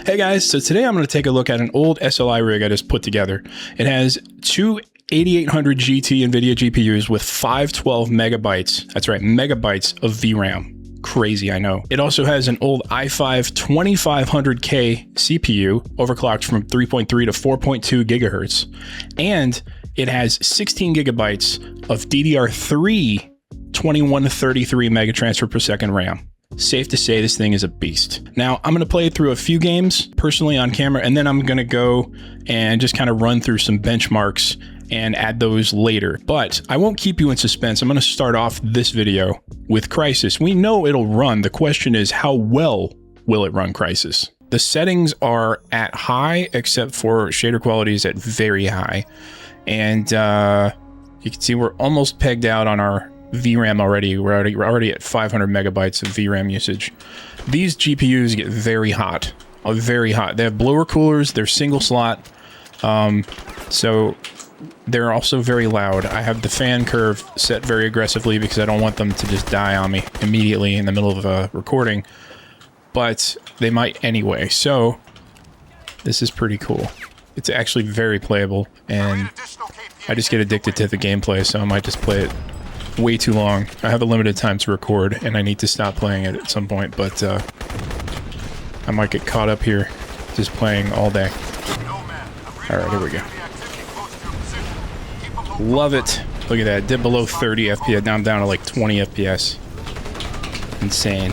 Hey guys, so today I'm going to take a look at an old SLI rig I just put together. It has two 8800 GT NVIDIA GPUs with 512 megabytes, that's right, megabytes of VRAM. Crazy, I know. It also has an old i5 2500K CPU, overclocked from 3.3 to 4.2 gigahertz. And it has 16 gigabytes of DDR3 2133 megatransfer per second RAM. Safe to say this thing is a beast. Now, I'm going to play through a few games personally on camera, and then I'm going to go and just kind of run through some benchmarks and add those later. But I won't keep you in suspense. I'm going to start off this video with Crysis. We know it'll run. The question is, how well will it run Crysis? The settings are at high, except for shader quality is at very high. And you can see we're almost pegged out on our VRAM already. We're already at 500 megabytes of VRAM usage. These GPUs get very hot, very hot. They have blower coolers. They're single slot, so they're also very loud. I have the fan curve set very aggressively because I don't want them to just die on me immediately in the middle of a recording, but they might anyway. So this is pretty cool. It's actually very playable, and I just get addicted to the gameplay, so I might just play it way too long. I have a limited time to record, and I need to stop playing it at some point, but I might get caught up here just playing all day. Alright, here we go. Love it. Look at that. Dip below 30 FPS, down to like 20 FPS. Insane.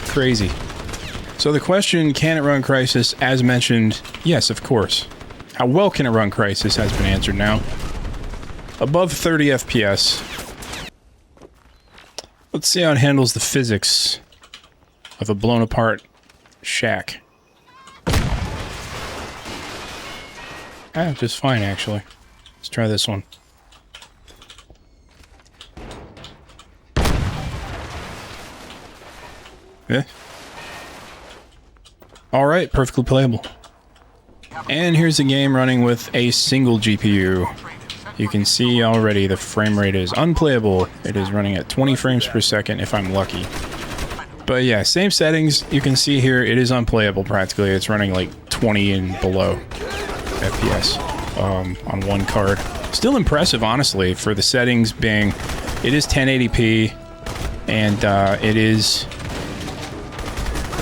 Crazy. So the question, can it run Crysis? As mentioned, yes, of course. How well can it run Crysis has been answered now. Above 30 FPS. Let's see how it handles the physics of a blown apart shack. Just fine, actually. Let's try this one. Yeah. Alright, perfectly playable. And here's the game running with a single GPU. You can see already the frame rate is unplayable. It is running at 20 frames per second if I'm lucky. But yeah, same settings. You can see here it is unplayable practically. It's running like 20 and below FPS on one card. Still impressive, honestly, for the settings being... It is 1080p, and it is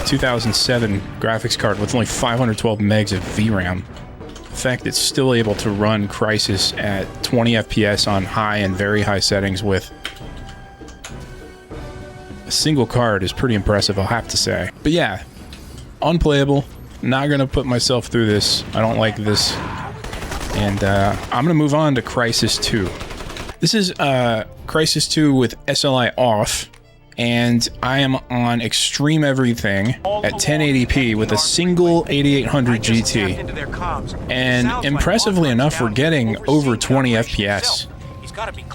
a 2007 graphics card with only 512 megs of VRAM. The fact it's still able to run Crysis at 20 FPS on high and very high settings with a single card is pretty impressive, I'll have to say. But yeah, unplayable. Not gonna put myself through this. I don't like this. And I'm gonna move on to Crysis 2. This is Crysis 2 with SLI off. And I am on extreme everything at 1080p with a single 8800 GT. And impressively enough, we're getting over 20 FPS.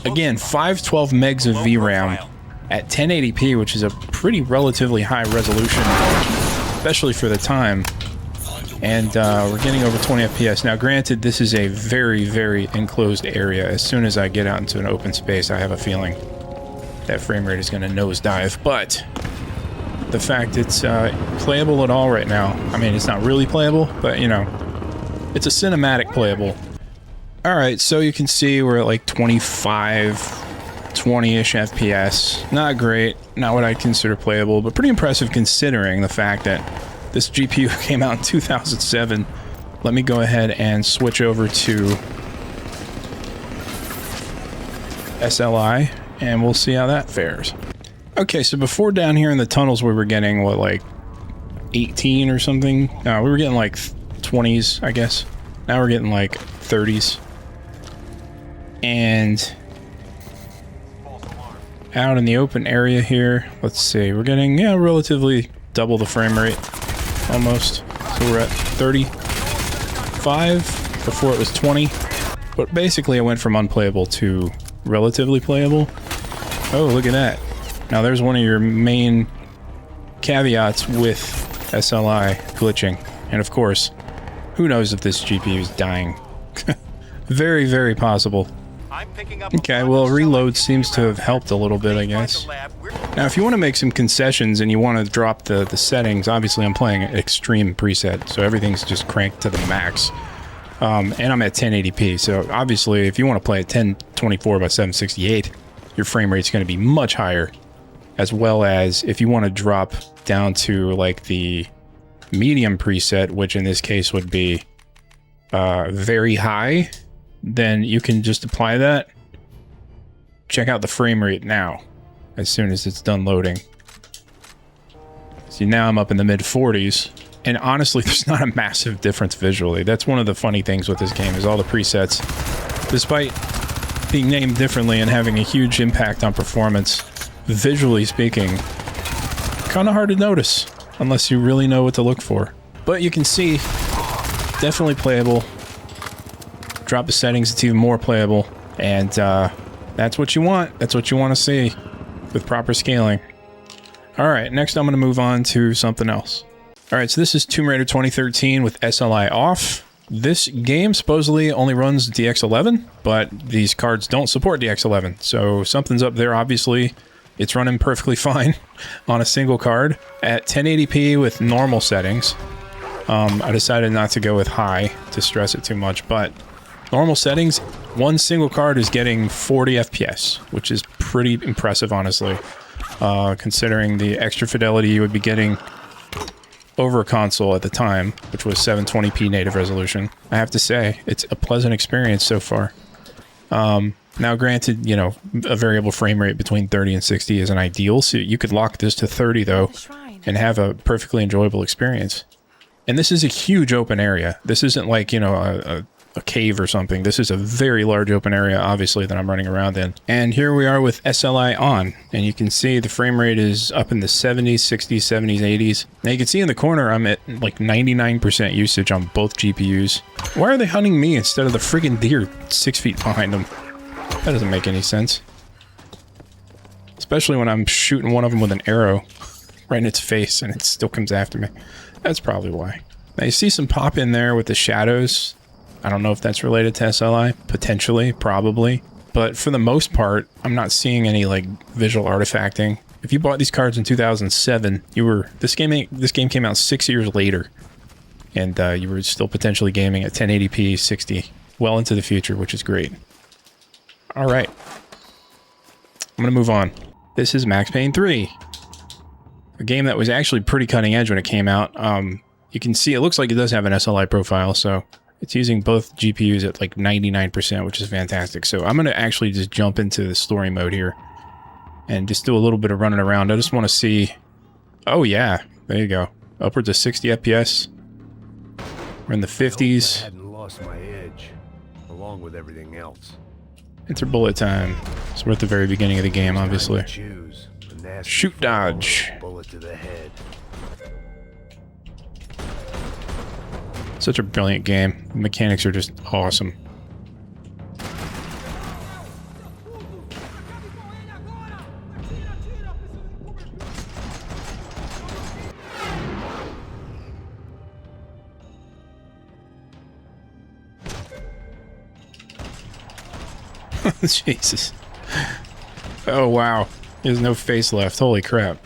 Again, 512 megs of VRAM at 1080p, which is a pretty relatively high resolution, especially for the time. And we're getting over 20 FPS. Now, granted, this is a very, very enclosed area. As soon as I get out into an open space, I have a feeling that frame rate is going to nosedive, but the fact it's playable at all right now, I mean, it's not really playable, but you know, it's a cinematic playable. Alright, so you can see we're at like 25, 20-ish FPS. Not great, not what I'd consider playable, but pretty impressive considering the fact that this GPU came out in 2007. Let me go ahead and switch over to SLI. And we'll see how that fares. Okay, so before down here in the tunnels we were getting, what, like 18 or something? No, we were getting like 20s, I guess. Now we're getting like 30s. And out in the open area here, let's see, we're getting, yeah, relatively double the frame rate, almost. So we're at 35, before it was 20. But basically I went from unplayable to relatively playable. Oh, look at that. Now there's one of your main caveats with SLI glitching. And of course, who knows if this GPU is dying. Very, very possible. Okay, well, reload seems to have helped a little bit, I guess. Now, if you want to make some concessions and you want to drop the settings, obviously I'm playing extreme preset, so everything's just cranked to the max. And I'm at 1080p, so obviously if you want to play at 1024 by 768, your frame rate's going to be much higher. As well as if you want to drop down to like the medium preset, which in this case would be very high, then you can just apply that. Check out the frame rate now, as soon as it's done loading. See, now I'm up in the mid 40s, and honestly, there's not a massive difference visually. That's one of the funny things with this game, is all the presets, despite being named differently and having a huge impact on performance, visually speaking, kind of hard to notice, unless you really know what to look for. But you can see, definitely playable. Drop the settings, it's even more playable, and that's what you want. That's what you want to see with proper scaling. All right, next I'm going to move on to something else. All right, so this is Tomb Raider 2013 with SLI off. This game supposedly only runs DX11, but these cards don't support DX11, so something's up there. Obviously, it's running perfectly fine on a single card at 1080p with normal settings. I decided not to go with high to stress it too much, but normal settings, one single card is getting 40 FPS, which is pretty impressive, honestly, considering the extra fidelity you would be getting over a console at the time, which was 720p native resolution. I have to say, it's a pleasant experience so far. Now, granted, you know, a variable frame rate between 30 and 60 isn't ideal, so you could lock this to 30, though, and have a perfectly enjoyable experience. And this is a huge open area. This isn't like, you know, a cave or something. This is a very large open area, obviously, that I'm running around in. And here we are with SLI on, and you can see the frame rate is up in the 70s, 60s, 70s, 80s. Now you can see in the corner I'm at like 99% usage on both GPUs. Why are they hunting me instead of the friggin' deer 6 feet behind them? That doesn't make any sense. Especially when I'm shooting one of them with an arrow right in its face and it still comes after me. That's probably why. Now you see some pop in there with the shadows. I don't know if that's related to SLI. Potentially, probably. But for the most part, I'm not seeing any like visual artifacting. If you bought these cards in 2007, this game came out 6 years later, and you were still potentially gaming at 1080p 60, well into the future, which is great. All right, I'm gonna move on. This is Max Payne 3, a game that was actually pretty cutting edge when it came out. You can see it looks like it does have an SLI profile, so it's using both GPUs at like 99%, which is fantastic. So I'm going to actually just jump into the story mode here and just do a little bit of running around. I just want to see... Oh yeah, there you go. Upwards of 60 FPS. We're in the 50s. I hadn't lost my edge, along with everything else. Enter bullet time. So we're at the very beginning of the game, obviously. Shoot dodge. Bullet to the head. Such a brilliant game. The mechanics are just awesome. Jesus. Oh, wow. There's no face left. Holy crap.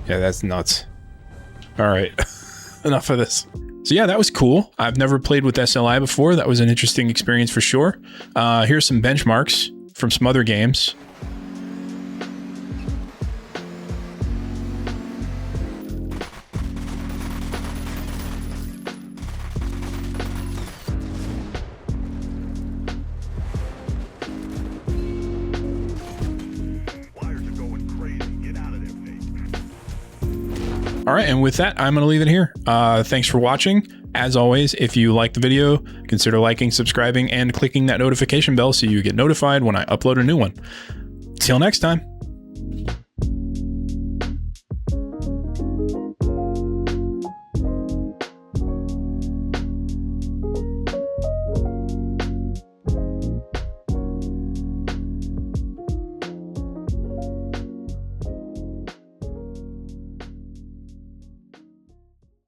Yeah, that's nuts. Alright. Enough of this. So yeah, that was cool. I've never played with SLI before. That was an interesting experience for sure. Here's some benchmarks from some other games. All right, and with that, I'm going to leave it here. Thanks for watching. As always, if you like the video, consider liking, subscribing, and clicking that notification bell so you get notified when I upload a new one. Till next time.